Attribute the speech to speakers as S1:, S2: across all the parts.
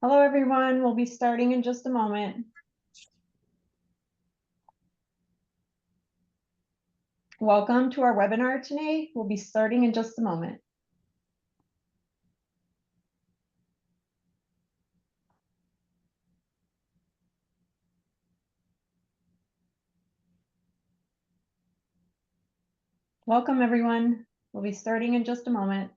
S1: Hello, everyone. We'll be starting in just a moment. Welcome to our webinar today. We'll be starting in just a moment. Welcome, everyone. We'll be starting in just a moment.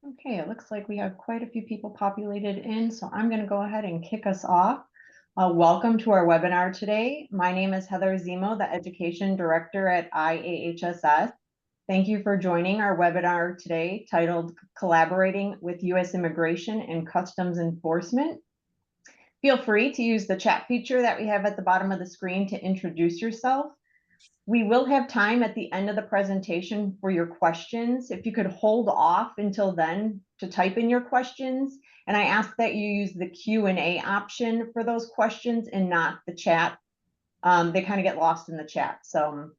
S1: Okay, it looks like we have quite a few people populated in, so I'm going to go ahead and kick us off. Welcome to our webinar today. My name is Heather Zemo, the Education Director at IAHSS. Thank you for joining our webinar today titled Collaborating with U.S. Immigration and Customs Enforcement. Feel free to use the chat feature that we have at the bottom of the screen to introduce yourself. We will have time at the end of the presentation for your questions. If you could hold off until then to type in your questions, and I ask that you use the Q&A option for those questions and not the chat. They kind of get lost in the chat. So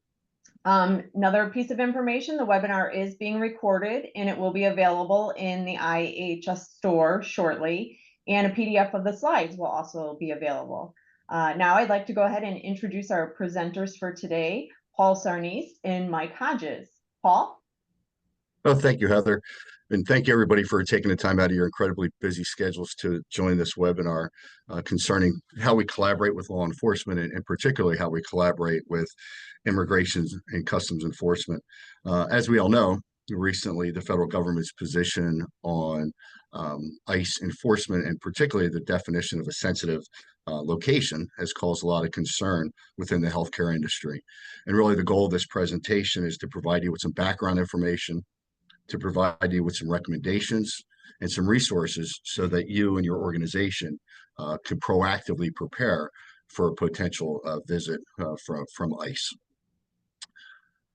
S1: another piece of information, the webinar is being recorded and it will be available in the IAHSS store shortly, and a PDF of the slides will also be available. Now I'd like to go ahead and introduce our presenters for today, Paul Sarnes and Mike Hodges. Paul?
S2: Oh, thank you, Heather. And thank you, everybody, for taking the time out of your incredibly busy schedules to join this webinar concerning how we collaborate with law enforcement and particularly how we collaborate with immigration and customs enforcement. As we all know, recently the federal government's position on ICE enforcement and particularly the definition of a sensitive location has caused a lot of concern within the healthcare industry. And really the goal of this presentation is to provide you with some background information, to provide you with some recommendations and some resources so that you and your organization could proactively prepare for a potential visit from ICE.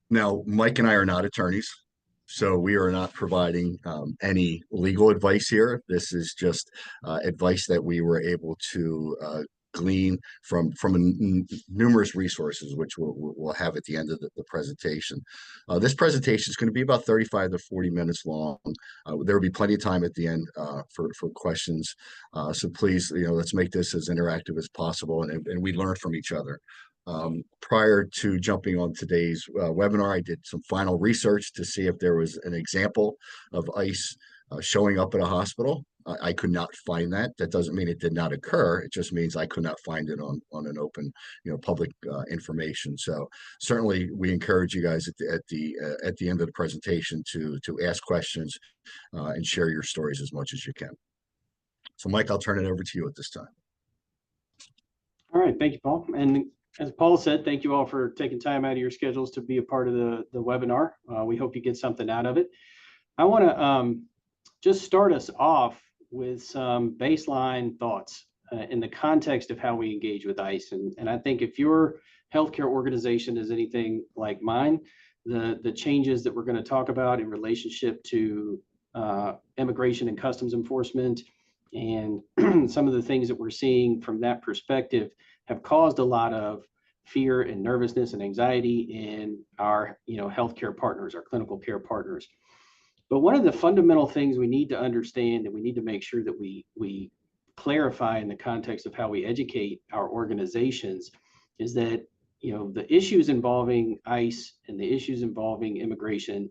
S2: Now, Mike and I are not attorneys, so we are not providing any legal advice here. This is just advice that we were able to glean from numerous resources, which we'll have at the end of the presentation. This presentation is going to be about 35 to 40 minutes long. There will be plenty of time at the end for questions. So please, let's make this as interactive as possible, and we learn from each other. Prior to jumping on today's webinar, I did some final research to see if there was an example of ICE showing up at a hospital. I could not find that. That doesn't mean it did not occur. It just means I could not find it on an open, public information. So certainly, we encourage you guys at the end of the presentation to ask questions and share your stories as much as you can. So, Mike, I'll turn it over to you at this time.
S3: All right, thank you, Paul. And as Paul said, thank you all for taking time out of your schedules to be a part of the webinar. We hope you get something out of it. I want to just start us off with some baseline thoughts in the context of how we engage with ICE. And I think if your healthcare organization is anything like mine, the changes that we're going to talk about in relationship to immigration and customs enforcement and some of the things that we're seeing from that perspective have caused a lot of fear and nervousness and anxiety in our healthcare partners, our clinical care partners. But one of the fundamental things we need to understand and we need to make sure that we clarify in the context of how we educate our organizations is that the issues involving ICE and the issues involving immigration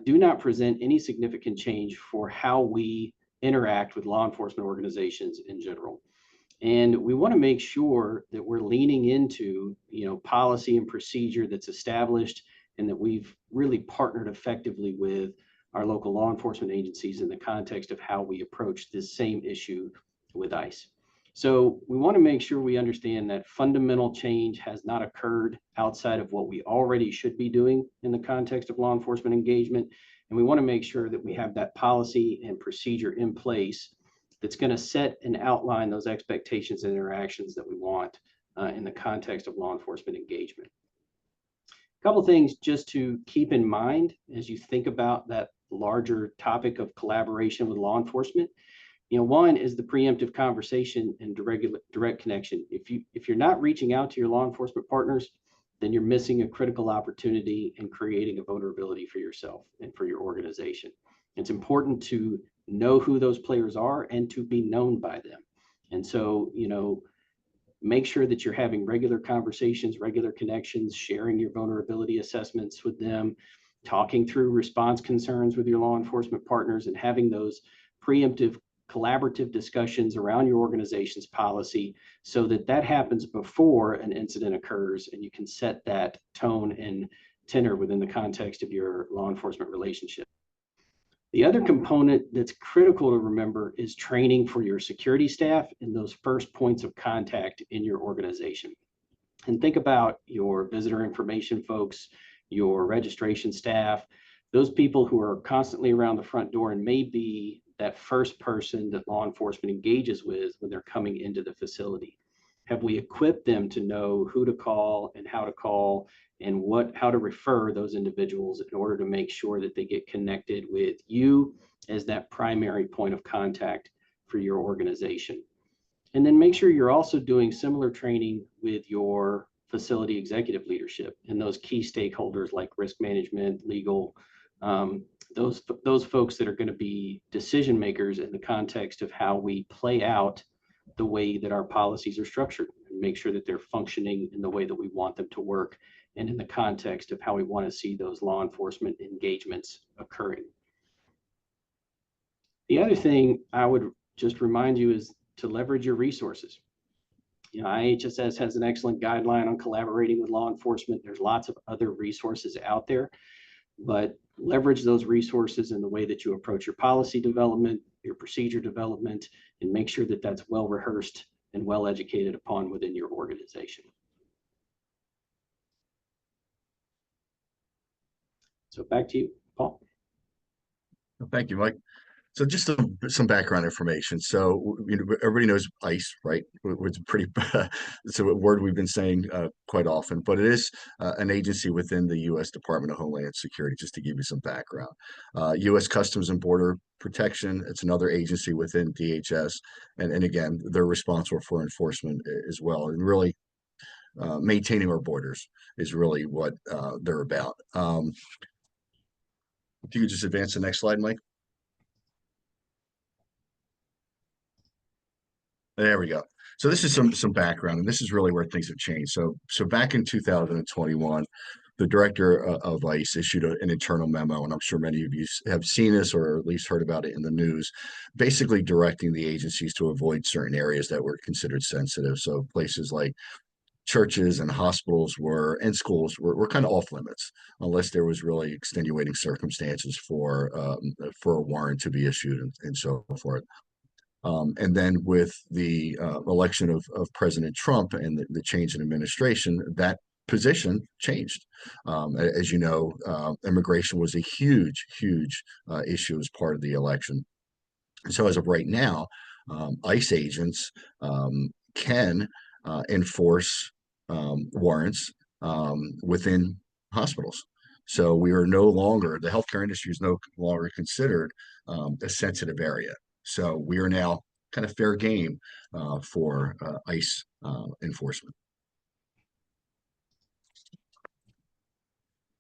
S3: do not present any significant change for how we interact with law enforcement organizations in general. And we want to make sure that we're leaning into policy and procedure that's established and that we've really partnered effectively with our local law enforcement agencies in the context of how we approach this same issue with ICE. So we want to make sure we understand that fundamental change has not occurred outside of what we already should be doing in the context of law enforcement engagement. And we want to make sure that we have that policy and procedure in place that's going to set and outline those expectations and interactions that we want in the context of law enforcement engagement. A couple of things just to keep in mind as you think about that larger topic of collaboration with law enforcement. One is the preemptive conversation and direct connection. If you're not reaching out to your law enforcement partners, then you're missing a critical opportunity in creating a vulnerability for yourself and for your organization. It's important to know who those players are and to be known by them. And so, make sure that you're having regular conversations, regular connections, sharing your vulnerability assessments with them, talking through response concerns with your law enforcement partners, and having those preemptive collaborative discussions around your organization's policy so that that happens before an incident occurs, and you can set that tone and tenor within the context of your law enforcement relationship. The other component that's critical to remember is training for your security staff in those first points of contact in your organization. And think about your visitor information folks, your registration staff, those people who are constantly around the front door and may be that first person that law enforcement engages with when they're coming into the facility. Have we equipped them to know who to call and how to refer those individuals in order to make sure that they get connected with you as that primary point of contact for your organization? And then make sure you're also doing similar training with your facility executive leadership and those key stakeholders like risk management, legal, those folks that are going to be decision makers in the context of how we play out the way that our policies are structured, and make sure that they're functioning in the way that we want them to work and in the context of how we want to see those law enforcement engagements occurring. The other thing I would just remind you is to leverage your resources. IAHSS has an excellent guideline on collaborating with law enforcement. There's lots of other resources out there, but leverage those resources in the way that you approach your policy development, your procedure development, and make sure that that's well rehearsed and well educated upon within your organization. So back to you, Paul.
S2: Thank you, Mike. So just some background information. So, everybody knows ICE, right? It's it's a word we've been saying quite often, but it is an agency within the U.S. Department of Homeland Security, just to give you some background. U.S. Customs and Border Protection, it's another agency within DHS. And again, they're responsible for enforcement as well. And really maintaining our borders is really what they're about. If you could just advance the next slide, Mike. There we go. So this is some background, and this is really where things have changed. So back in 2021, the director of ICE issued an internal memo, and I'm sure many of you have seen this or at least heard about it in the news, basically directing the agencies to avoid certain areas that were considered sensitive. So places like churches and hospitals and schools were kind of off limits unless there was really extenuating circumstances for a warrant to be issued and so forth. And then with the election of President Trump and the change in administration, that position changed. As you know, immigration was a huge issue as part of the election. And so as of right now, ICE agents can enforce warrants within hospitals. So we are no longer, the healthcare industry is no longer considered a sensitive area. So we are now kind of fair game for ICE enforcement.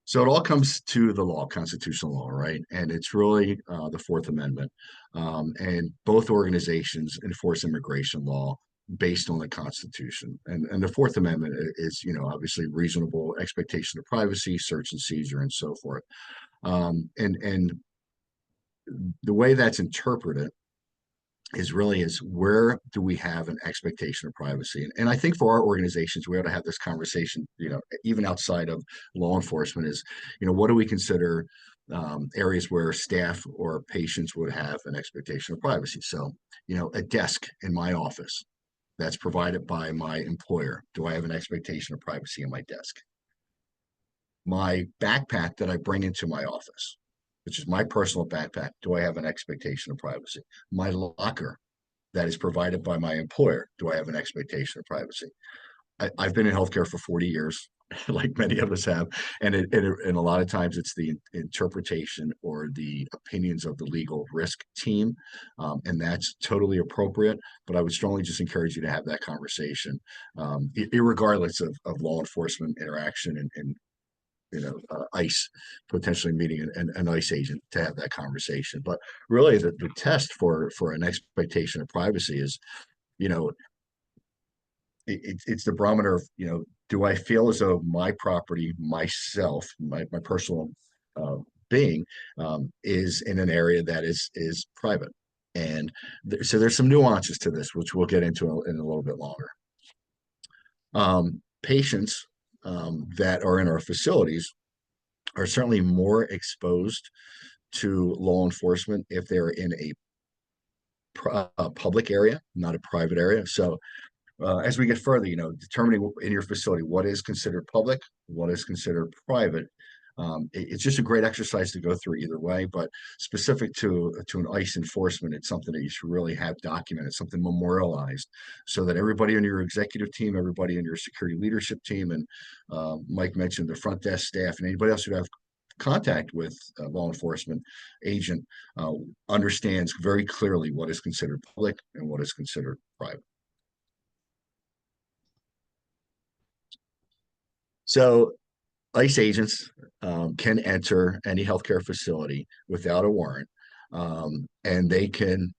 S2: So it all comes to the law, constitutional law, right? And it's really the Fourth Amendment. And both organizations enforce immigration law based on the Constitution. And the Fourth Amendment is, obviously reasonable expectation of privacy, search and seizure, and so forth. And the way that's interpreted is where do we have an expectation of privacy? And I think for our organizations, we ought to have this conversation, even outside of law enforcement is, what do we consider areas where staff or patients would have an expectation of privacy? So, a desk in my office that's provided by my employer. Do I have an expectation of privacy in my desk? My backpack that I bring into my office, which is my personal backpack, do I have an expectation of privacy? My locker that is provided by my employer, do I have an expectation of privacy? I've been in healthcare for 40 years. like many of us have, and and a lot of times it's the interpretation or the opinions of the legal risk team, and that's totally appropriate. But I would strongly just encourage you to have that conversation, regardless of law enforcement interaction and ICE potentially meeting an ICE agent to have that conversation. But really, the test for an expectation of privacy is, you know, it's the barometer of, do I feel as though my property, myself, my personal being is in an area that is private. And so there's some nuances to this, which we'll get into in a little bit longer. Patients that are in our facilities are certainly more exposed to law enforcement if they're in a public area, not a private area. So as we get further, determining in your facility what is considered public, what is considered private. It's just a great exercise to go through either way, but specific to an ICE enforcement, it's something that you should really have documented, something memorialized, so that everybody on your executive team, everybody in your security leadership team, and Mike mentioned the front desk staff and anybody else who have contact with a law enforcement agent understands very clearly what is considered public and what is considered private. So ICE agents can enter any healthcare facility without a warrant, and they can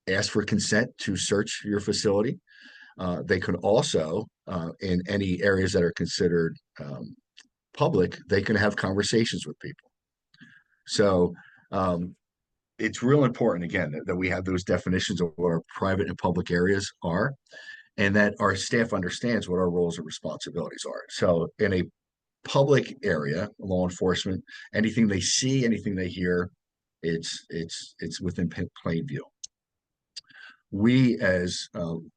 S2: ask for consent to search your facility. They can also, in any areas that are considered public, they can have conversations with people. So it's real important, again, that we have those definitions of what our private and public areas are, and that our staff understands what our roles and responsibilities are. So in a public area, law enforcement, anything they see, anything they hear, it's within plain view. We as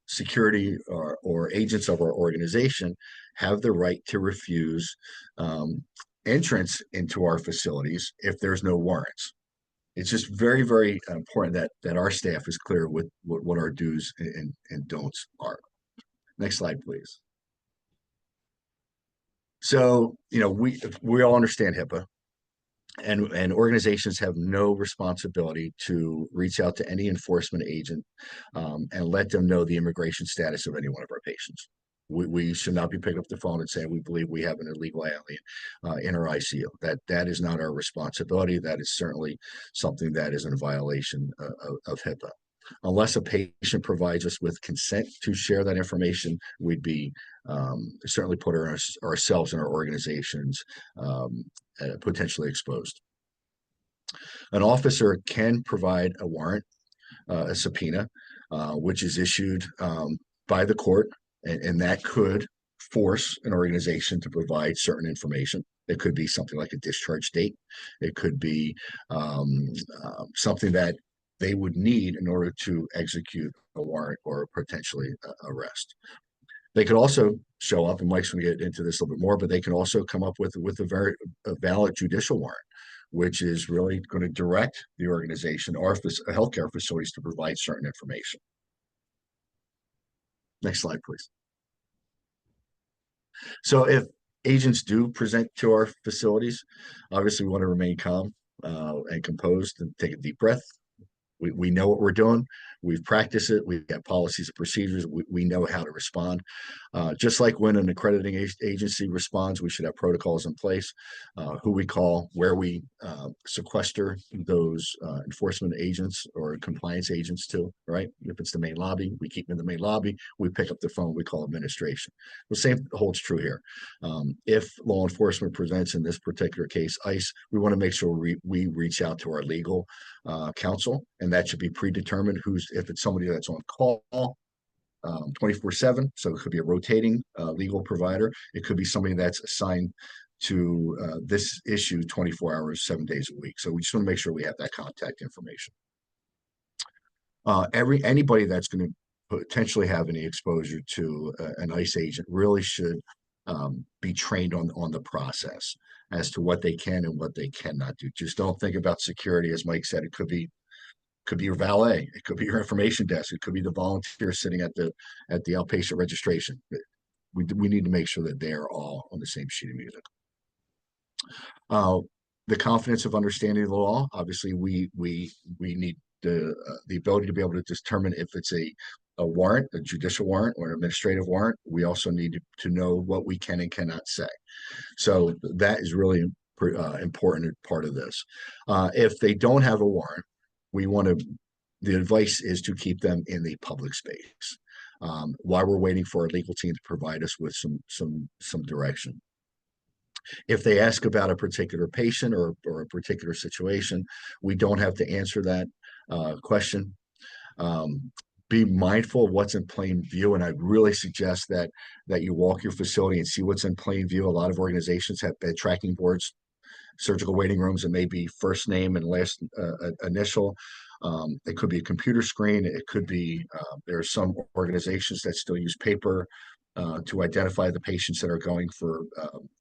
S2: security or agents of our organization have the right to refuse entrance into our facilities if there's no warrants. It's just very, very important that our staff is clear with what our do's and don'ts are. Next slide, please. So, we all understand HIPAA, and organizations have no responsibility to reach out to any enforcement agent and let them know the immigration status of any one of our patients. We should not be picking up the phone and saying we believe we have an illegal alien in our ICU. That is not our responsibility. That is certainly something that is in violation of HIPAA. Unless a patient provides us with consent to share that information, we'd be certainly put ourselves and our organizations potentially exposed. An officer can provide a warrant, a subpoena, which is issued by the court, and that could force an organization to provide certain information. It could be something like a discharge date. It could be something that they would need in order to execute a warrant or potentially arrest. They could also show up, and Mike's going to get into this a little bit more, but they can also come up with a valid judicial warrant, which is really going to direct the organization, our healthcare facilities, to provide certain information. Next slide, please. So if agents do present to our facilities, obviously we want to remain calm and composed and take a deep breath. We know what we're doing. We've practiced it. We've got policies and procedures. We know how to respond. Just like when an accrediting agency responds, we should have protocols in place, who we call, where we sequester those enforcement agents or compliance agents to, right? If it's the main lobby, we keep them in the main lobby. We pick up the phone, we call administration. The same holds true here. If law enforcement presents, in this particular case, ICE, we want to make sure we reach out to our legal counsel, and that should be predetermined if it's somebody that's on call 24/7, so it could be a rotating legal provider. It could be somebody that's assigned to this issue 24 hours, 7 days a week. So we just want to make sure we have that contact information. Anybody that's going to potentially have any exposure to an ICE agent really should be trained on the process as to what they can and what they cannot do. Just don't think about security, as Mike said. It could be your valet, it could be your information desk, it could be the volunteer sitting at the outpatient registration. we need to make sure that they are all on the same sheet of music. The confidence of understanding the law. Obviously, we need the ability to be able to determine if it's a warrant, a judicial warrant, or an administrative warrant. We also need to know what we can and cannot say. So that is really important part of this. If they don't have a warrant, the advice is to keep them in the public space while we're waiting for our legal team to provide us with some direction. If they ask about a particular patient or a particular situation, we don't have to answer that question. Be mindful of what's in plain view, and I'd really suggest that you walk your facility and see what's in plain view. A lot of organizations have bed tracking boards, surgical waiting rooms, and maybe first name and last initial. It could be a computer screen. It could be there are some organizations that still use paper to identify the patients that are going for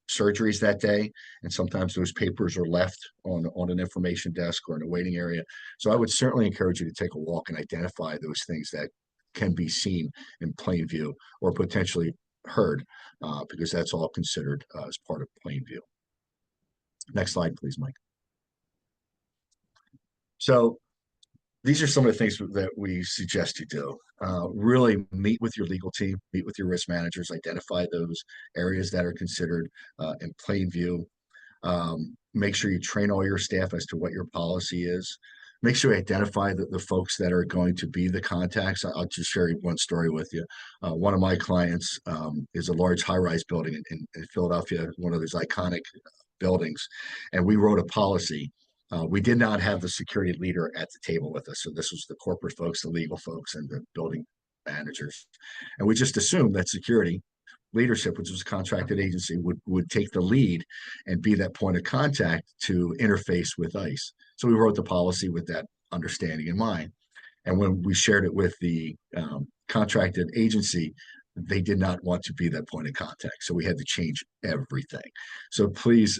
S2: surgeries that day. And sometimes those papers are left on an information desk or in a waiting area. So I would certainly encourage you to take a walk and identify those things that can be seen in plain view or potentially heard, because that's all considered as part of plain view. Next slide, please, Mike. So these are some of the things that we suggest you do. Really meet with your legal team, meet with your risk managers, identify those areas that are considered in plain view. Make sure you train all your staff as to what your policy is. Make sure you identify the folks that are going to be the contacts. I'll just share one story with you. One of my clients is a large high-rise building in Philadelphia, one of those iconic buildings, and we wrote a policy. We did not have the security leader at the table with us. So this was the corporate folks, the legal folks, and the building managers. And we just assumed that security leadership, which was a contracted agency, would take the lead and be that point of contact to interface with ICE. So we wrote the policy with that understanding in mind. And when we shared it with the contracted agency, they did not want to be that point of contact. So we had to change everything. So please,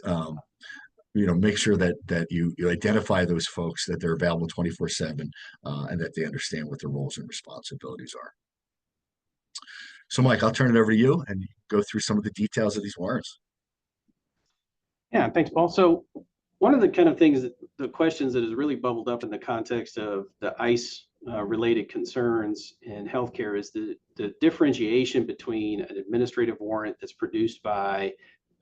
S2: make sure that you identify those folks, that they're available 24/7, and that they understand what their roles and responsibilities are. So, Mike, I'll turn it over to you and go through some of the details of these warrants.
S3: Yeah, thanks, Paul. So one of the kind of things the questions that has really bubbled up in the context of the ICE related concerns in healthcare is the differentiation between an administrative warrant that's produced by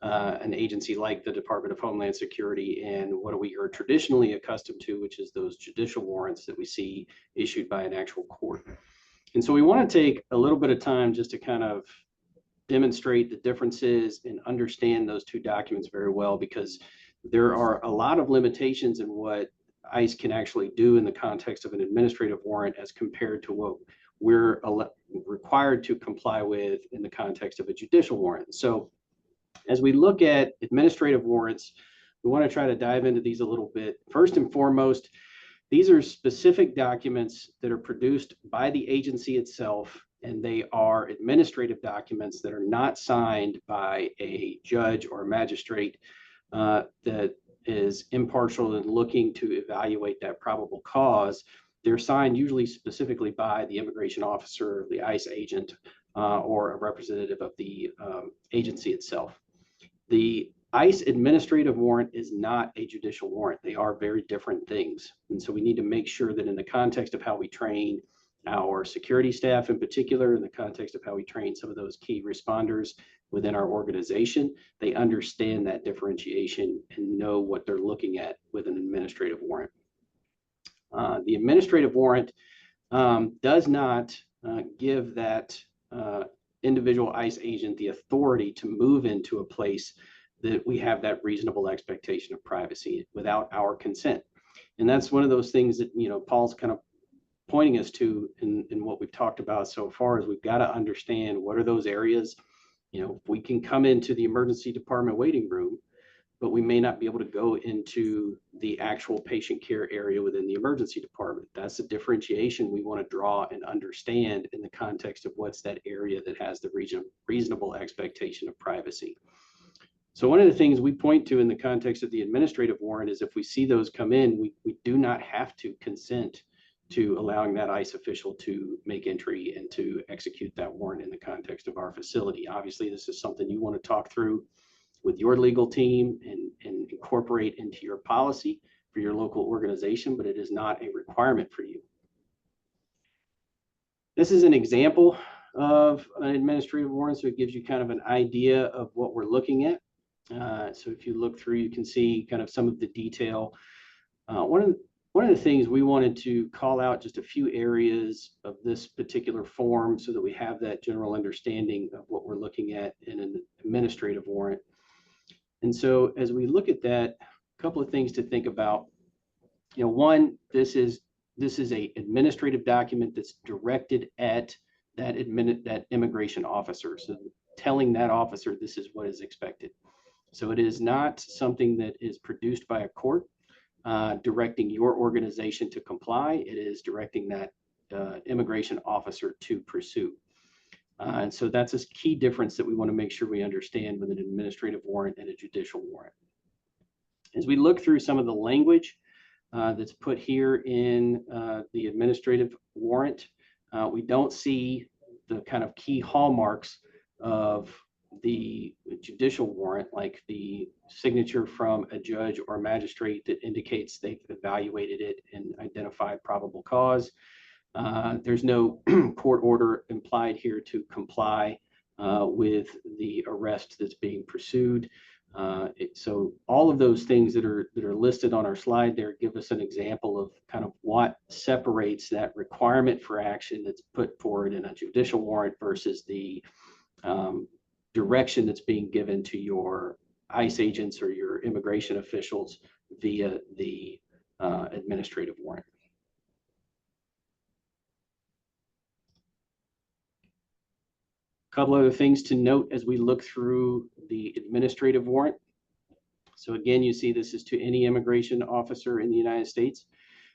S3: an agency like the Department of Homeland Security and what we are traditionally accustomed to, which is those judicial warrants that we see issued by an actual court. And so we want to take a little bit of time just to kind of demonstrate the differences and understand those two documents very well, because there are a lot of limitations in what ICE can actually do in the context of an administrative warrant as compared to what we're required to comply with in the context of a judicial warrant. So as we look at administrative warrants, we want to try to dive into these a little bit. First and foremost, these are specific documents that are produced by the agency itself, and they are administrative documents that are not signed by a judge or a magistrate that is impartial and looking to evaluate that probable cause. They're signed usually specifically by the immigration officer, the ICE agent, or a representative of the agency itself. The ICE administrative warrant is not a judicial warrant. They are very different things. And so we need to make sure that in the context of how we train our security staff in particular, in the context of how we train some of those key responders within our organization, they understand that differentiation and know what they're looking at with an administrative warrant. The administrative warrant does not give that individual ICE agent the authority to move into a place that we have that reasonable expectation of privacy without our consent. And that's one of those things that, Paul's kind of pointing us to in what we've talked about so far, is we've got to understand what are those areas. We can come into the emergency department waiting room, but we may not be able to go into the actual patient care area within the emergency department. That's a differentiation we want to draw and understand in the context of what's that area that has the reasonable expectation of privacy. So one of the things we point to in the context of the administrative warrant is if we see those come in, we do not have to consent to allowing that ICE official to make entry and to execute that warrant in the context of our facility. Obviously, this is something you want to talk through with your legal team and incorporate into your policy for your local organization, but it is not a requirement for you. This is an example of an administrative warrant, so it gives you kind of an idea of what we're looking at. So if you look through, you can see kind of some of the detail. One of the things we wanted to call out just a few areas of this particular form so that we have that general understanding of what we're looking at in an administrative warrant. And so as we look at that, a couple of things to think about. You know, one, this is a administrative document that's directed at that immigration officer. So telling that officer this is what is expected. So it is not something that is produced by a court directing your organization to comply. It is directing that immigration officer to pursue. And so that's a key difference that we want to make sure we understand with an administrative warrant and a judicial warrant. As we look through some of the language that's put here in the administrative warrant, we don't see the kind of key hallmarks of the judicial warrant, like the signature from a judge or magistrate that indicates they've evaluated it and identified probable cause. There's no court order implied here to comply with the arrest that's being pursued. So all of those things that are listed on our slide there give us an example of kind of what separates that requirement for action that's put forward in a judicial warrant versus the direction that's being given to your ICE agents or your immigration officials via the administrative warrant. A couple other things to note as we look through the administrative warrant. So again, you see this is to any immigration officer in the United States.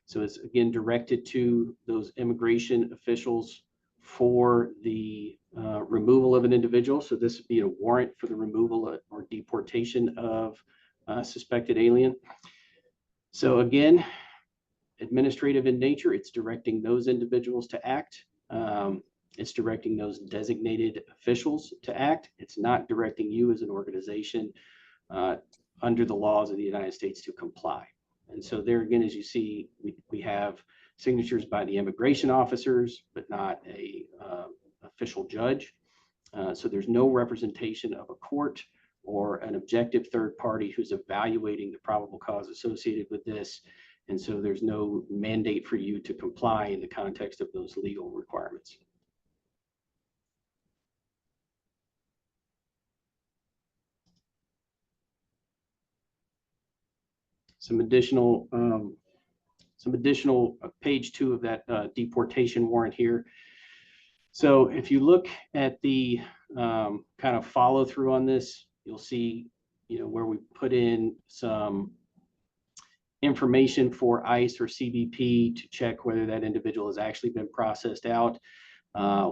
S3: So it's again directed to those immigration officials for the removal of an individual. So this would be a warrant for the removal or deportation of a suspected alien. So again, administrative in nature, it's directing those individuals to act. It's directing those designated officials to act. It's not directing you as an organization under the laws of the United States to comply. And so there again, as you see, we have signatures by the immigration officers, but not a official judge. So there's no representation of a court or an objective third party who's evaluating the probable cause associated with this. And so there's no mandate for you to comply in the context of those legal requirements. Some additional page 2 of that deportation warrant here. So if you look at the kind of follow through on this, you'll see, you know, where we put in some information for ICE or CBP to check whether that individual has actually been processed out.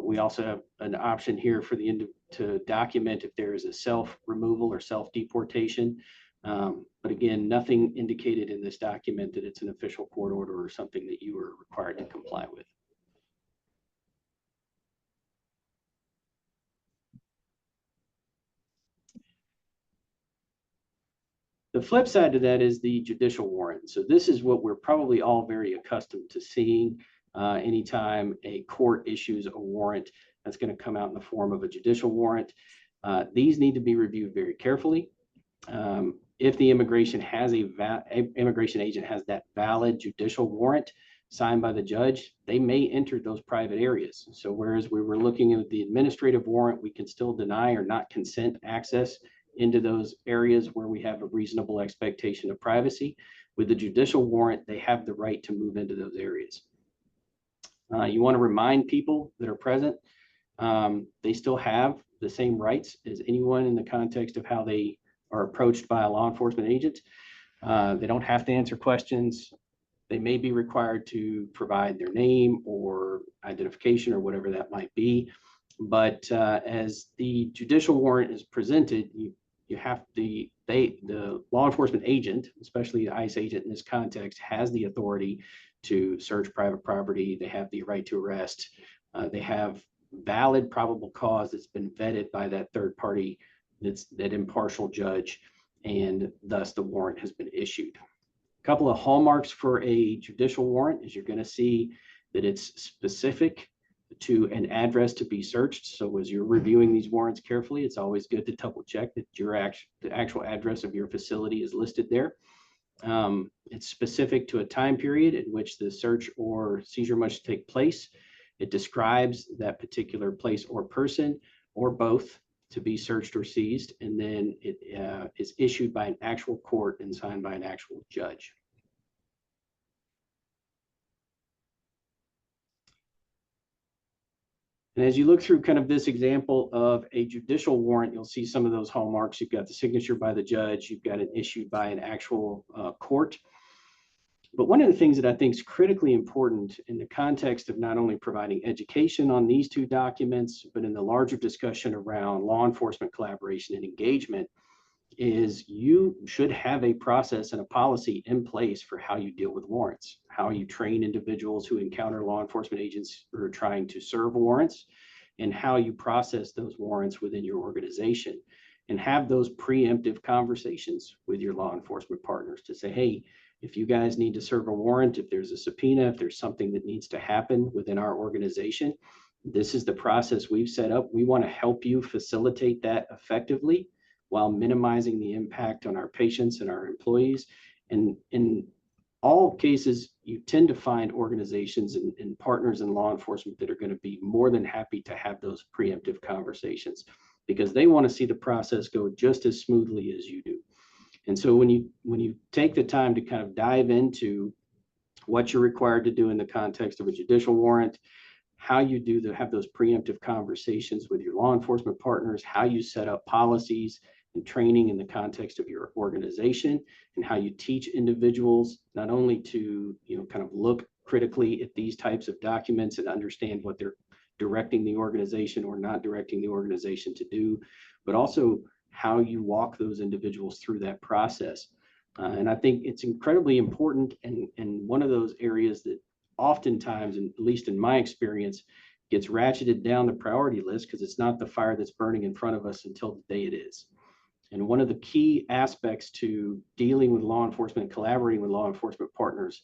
S3: We also have an option here for to document if there is a self-removal or self-deportation. But again, nothing indicated in this document that it's an official court order or something that you are required to comply with. The flip side to that is the judicial warrant. So this is what we're probably all very accustomed to seeing anytime a court issues a warrant that's going to come out in the form of a judicial warrant. These need to be reviewed very carefully. If the immigration agent has that valid judicial warrant signed by the judge, they may enter those private areas. So whereas we were looking at the administrative warrant, we can still deny or not consent access into those areas where we have a reasonable expectation of privacy. With the judicial warrant, they have the right to move into those areas. You want to remind people that are present, they still have the same rights as anyone in the context of how they are approached by a law enforcement agent. They don't have to answer questions. They may be required to provide their name or identification or whatever that might be. But as the judicial warrant is presented, you have the law enforcement agent, especially the ICE agent in this context, has the authority to search private property. They have the right to arrest. They have valid probable cause that's been vetted by that third party, that impartial judge, and thus the warrant has been issued. A couple of hallmarks for a judicial warrant is you're going to see that it's specific to an address to be searched. So as you're reviewing these warrants carefully, it's always good to double check that the actual address of your facility is listed there. It's specific to a time period in which the search or seizure must take place. It describes that particular place or person or both to be searched or seized, and then it is issued by an actual court and signed by an actual judge. And as you look through kind of this example of a judicial warrant, you'll see some of those hallmarks. You've got the signature by the judge, you've got it issued by an actual court. But one of the things that I think is critically important in the context of not only providing education on these two documents, but in the larger discussion around law enforcement collaboration and engagement, is you should have a process and a policy in place for how you deal with warrants, how you train individuals who encounter law enforcement agents who are trying to serve warrants, and how you process those warrants within your organization, and have those preemptive conversations with your law enforcement partners to say, hey, if you guys need to serve a warrant, if there's a subpoena, if there's something that needs to happen within our organization, this is the process we've set up. We want to help you facilitate that effectively while minimizing the impact on our patients and our employees. And in all cases, you tend to find organizations and partners in law enforcement that are going to be more than happy to have those preemptive conversations, because they want to see the process go just as smoothly as you do. And so when you take the time to kind of dive into what you're required to do in the context of a judicial warrant, how you have those preemptive conversations with your law enforcement partners, how you set up policies and training in the context of your organization, and how you teach individuals not only to kind of look critically at these types of documents and understand what they're directing the organization or not directing the organization to do, but also how you walk those individuals through that process. And I think it's incredibly important, and one of those areas that oftentimes, and at least in my experience, gets ratcheted down the priority list because it's not the fire that's burning in front of us until the day it is. And one of the key aspects to dealing with law enforcement, collaborating with law enforcement partners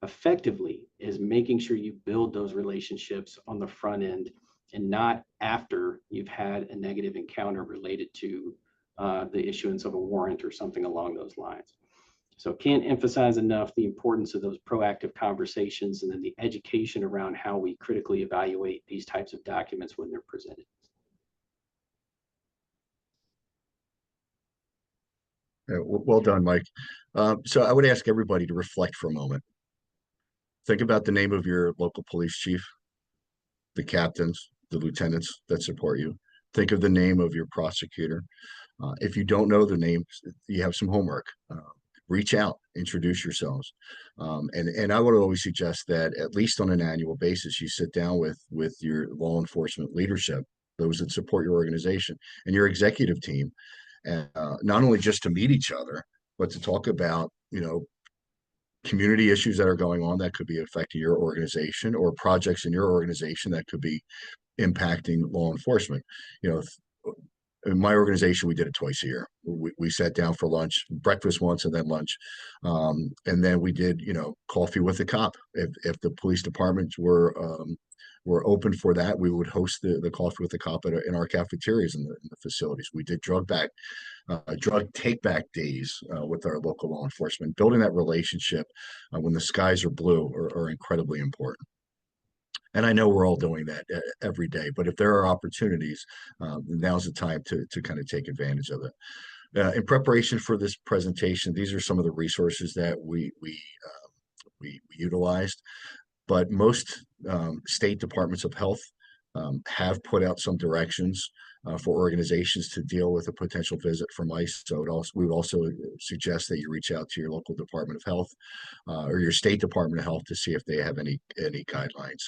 S3: effectively, is making sure you build those relationships on the front end and not after you've had a negative encounter related to the issuance of a warrant or something along those lines. So can't emphasize enough the importance of those proactive conversations and then the education around how we critically evaluate these types of documents when they're presented.
S2: Well done, Mike. So I would ask everybody to reflect for a moment. Think about the name of your local police chief, the captains, the lieutenants that support you. Think of the name of your prosecutor. If you don't know the names, you have some homework. Reach out, introduce yourselves. And I would always suggest that at least on an annual basis, you sit down with your law enforcement leadership, those that support your organization, and your executive team, and not only just to meet each other, but to talk about, community issues that are going on that could be affecting your organization, or projects in your organization that could be impacting law enforcement. In my organization, we did it twice a year. We sat down for lunch, breakfast once, and then lunch. And then we did, coffee with the cop. If the police departments were open for that, we would host the coffee with the cop in our cafeterias in the facilities. We did drug take back days with our local law enforcement. Building that relationship when the skies are blue are incredibly important. And I know we're all doing that every day, but if there are opportunities, now's the time to kind of take advantage of it. In preparation for this presentation, these are some of the resources that we utilized, but most state departments of health have put out some directions for organizations to deal with a potential visit from ICE. So we would also suggest that you reach out to your local Department of Health or your state Department of Health to see if they have any guidelines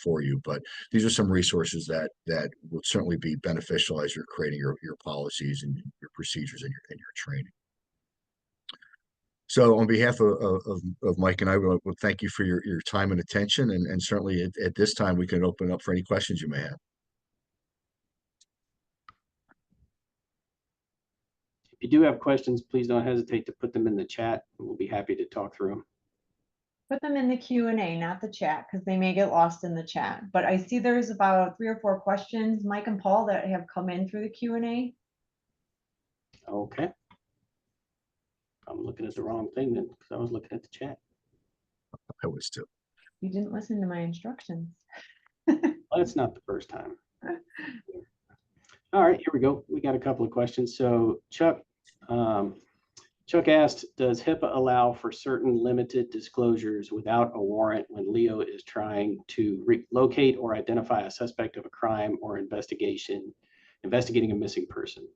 S2: for you. But these are some resources that would certainly be beneficial as you're creating your policies and your procedures and your training. So on behalf of Mike and I, would thank you for your time and attention. And certainly at this time, we can open up for any questions you may have.
S3: If you do have questions, please don't hesitate to put them in the chat. We'll be happy to talk through them.
S1: Put them in the Q&A, not the chat, because they may get lost in the chat. But I see there's about 3 or 4 questions, Mike and Paul, that have come in through the Q&A.
S3: Okay. I'm looking at the wrong thing then, because I was looking at the chat.
S2: I was too.
S1: You didn't listen to my instructions.
S3: Well, that's not the first time. All right, here we go. We got a couple of questions. So Chuck asked, does HIPAA allow for certain limited disclosures without a warrant when Leo is trying to locate or identify a suspect of a crime or investigating a missing person?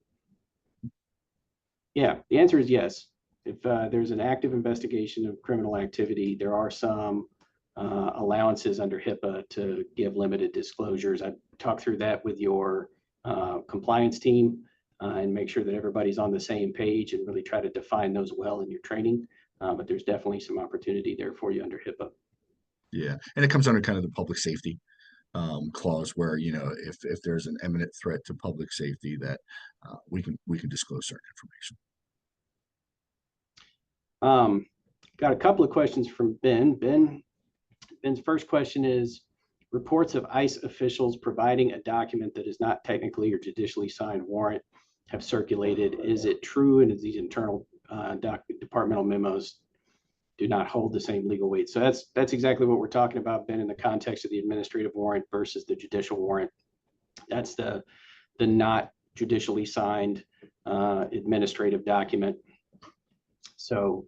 S3: Yeah, the answer is yes. If there's an active investigation of criminal activity, there are some allowances under HIPAA to give limited disclosures. I talked through that with your compliance team and make sure that everybody's on the same page and really try to define those well in your training. But there's definitely some opportunity there for you under HIPAA.
S2: Yeah, and it comes under kind of the public safety clause where, you know, if there's an imminent threat to public safety, that we can disclose certain information.
S3: Got a couple of questions from Ben. Ben's first question is, reports of ICE officials providing a document that is not technically or judicially signed warrant have circulated. Is it true? And is these internal departmental memos do not hold the same legal weight? So that's exactly what we're talking about, Ben, in the context of the administrative warrant versus the judicial warrant. That's the not judicially signed administrative document. So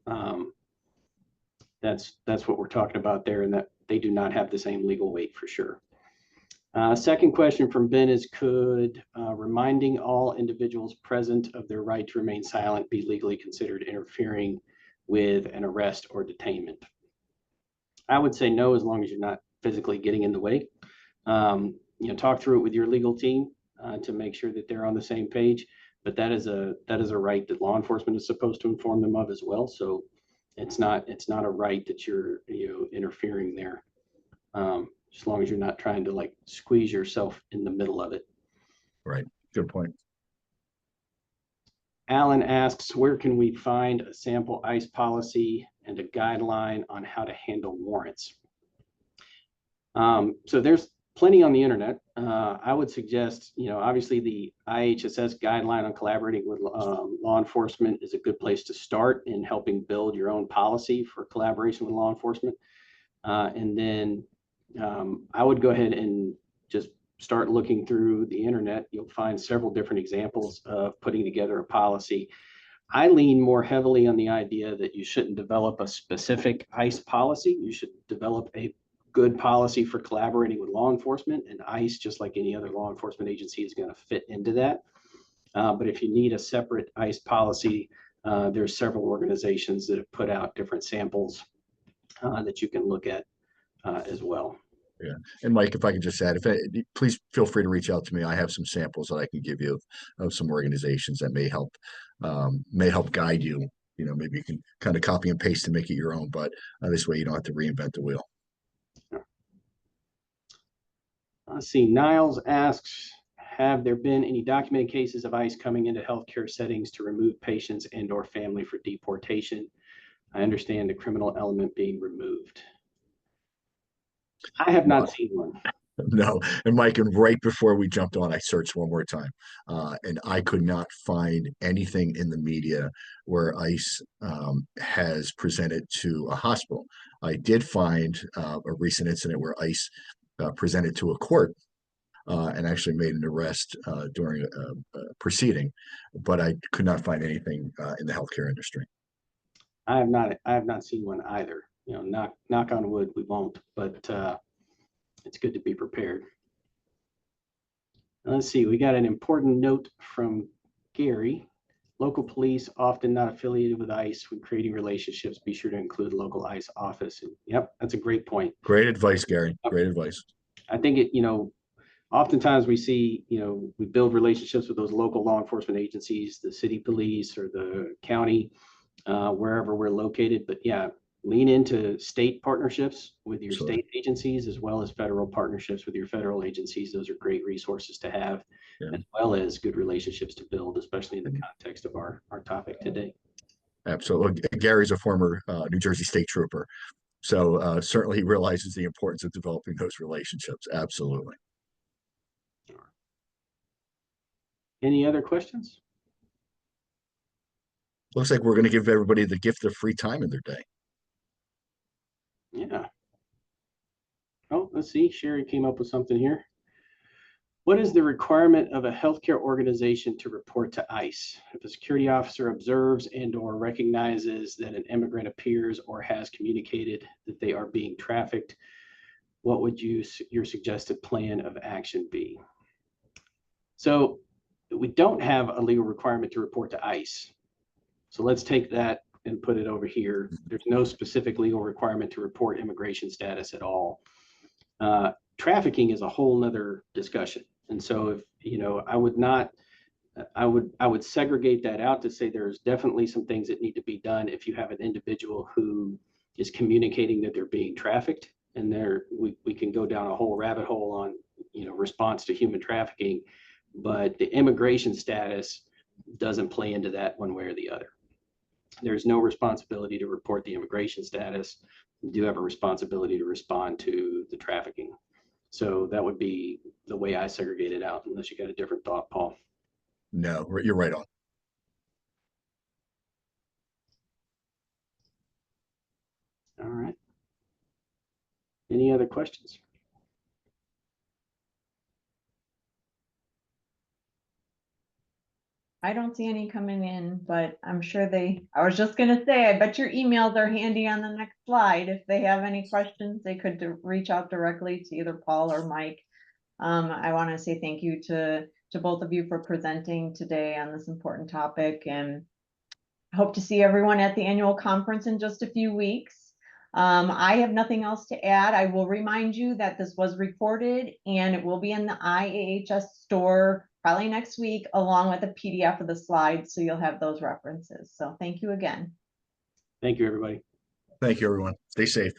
S3: that's what we're talking about there, and that they do not have the same legal weight for sure. Second question from Ben is, could reminding all individuals present of their right to remain silent be legally considered interfering with an arrest or detainment? I would say no, as long as you're not physically getting in the way. You know, talk through it with your legal team to make sure that they're on the same page. But that is a right that law enforcement is supposed to inform them of as well. So it's not a right that you're interfering there. As long as you're not trying to like squeeze yourself in the middle of it.
S2: Right. Good point.
S3: Alan asks, where can we find a sample ICE policy and a guideline on how to handle warrants? So there's plenty on the internet. I would suggest, you know, obviously the IAHSS guideline on collaborating with law enforcement is a good place to start in helping build your own policy for collaboration with law enforcement. And then I would go ahead and just start looking through the internet. You'll find several different examples of putting together a policy. I lean more heavily on the idea that you shouldn't develop a specific ICE policy. You should develop a good policy for collaborating with law enforcement, and ICE, just like any other law enforcement agency, is going to fit into that. But if you need a separate ICE policy, there's several organizations that have put out different samples that you can look at as well.
S2: Yeah. And Mike, if I could just add, please feel free to reach out to me. I have some samples that I can give you of some organizations that may help guide you. You know, maybe you can kind of copy and paste and make it your own, but this way you don't have to reinvent the wheel.
S3: Let's see, Niles asks, have there been any documented cases of ICE coming into healthcare settings to remove patients and or family for deportation? I understand the criminal element being removed. I have not seen one.
S2: No. And Mike, and right before we jumped on, I searched one more time, and I could not find anything in the media where ICE has presented to a hospital. I did find a recent incident where ICE presented to a court and actually made an arrest during a proceeding, but I could not find anything in the healthcare industry.
S3: I have not seen one either. You know, knock on wood, we won't, but it's good to be prepared. Let's see, we got an important note from Gary. Local police often not affiliated with ICE. When creating relationships, be sure to include local ICE office. And yep, that's a great point.
S2: Great advice, Gary. Great advice.
S3: I think oftentimes we see, we build relationships with those local law enforcement agencies, the city police or the county wherever we're located. But yeah, lean into state partnerships with your
S2: Absolutely.
S3: state agencies as well as federal partnerships with your federal agencies. Those are great resources to have,
S2: Yeah.
S3: as well as good relationships to build, especially in the context of our topic today.
S2: Absolutely. Gary's a former New Jersey state trooper. So certainly he realizes the importance of developing those relationships. Absolutely.
S3: Any other questions?
S2: Looks like we're going to give everybody the gift of free time in their day.
S3: Yeah. Oh, let's see. Sherry came up with something here. What is the requirement of a healthcare organization to report to ICE? If a security officer observes and/or recognizes that an immigrant appears or has communicated that they are being trafficked, what would your suggested plan of action be? So we don't have a legal requirement to report to ICE. So let's take that and put it over here. There's no specific legal requirement to report immigration status at all. Trafficking is a whole nother discussion. And so if, you know, I would segregate that out to say there's definitely some things that need to be done if you have an individual who is communicating that they're being trafficked, and we can go down a whole rabbit hole on, you know, response to human trafficking, but the immigration status doesn't play into that one way or the other. There's no responsibility to report the immigration status. You do have a responsibility to respond to the trafficking. So that would be the way I segregate it out, unless you got a different thought, Paul.
S2: No, you're right on.
S3: All right. Any other questions?
S1: I don't see any coming in, but I'm sure I was just gonna say, I bet your emails are handy on the next slide. If they have any questions, they could reach out directly to either Paul or Mike. I want to say thank you to both of you for presenting today on this important topic, and hope to see everyone at the annual conference in just a few weeks. I have nothing else to add. I will remind you that this was recorded and it will be in the IAHSS store probably next week, along with a PDF of the slides, so you'll have those references. So thank you again.
S3: Thank you, everybody.
S2: Thank you, everyone. Stay safe.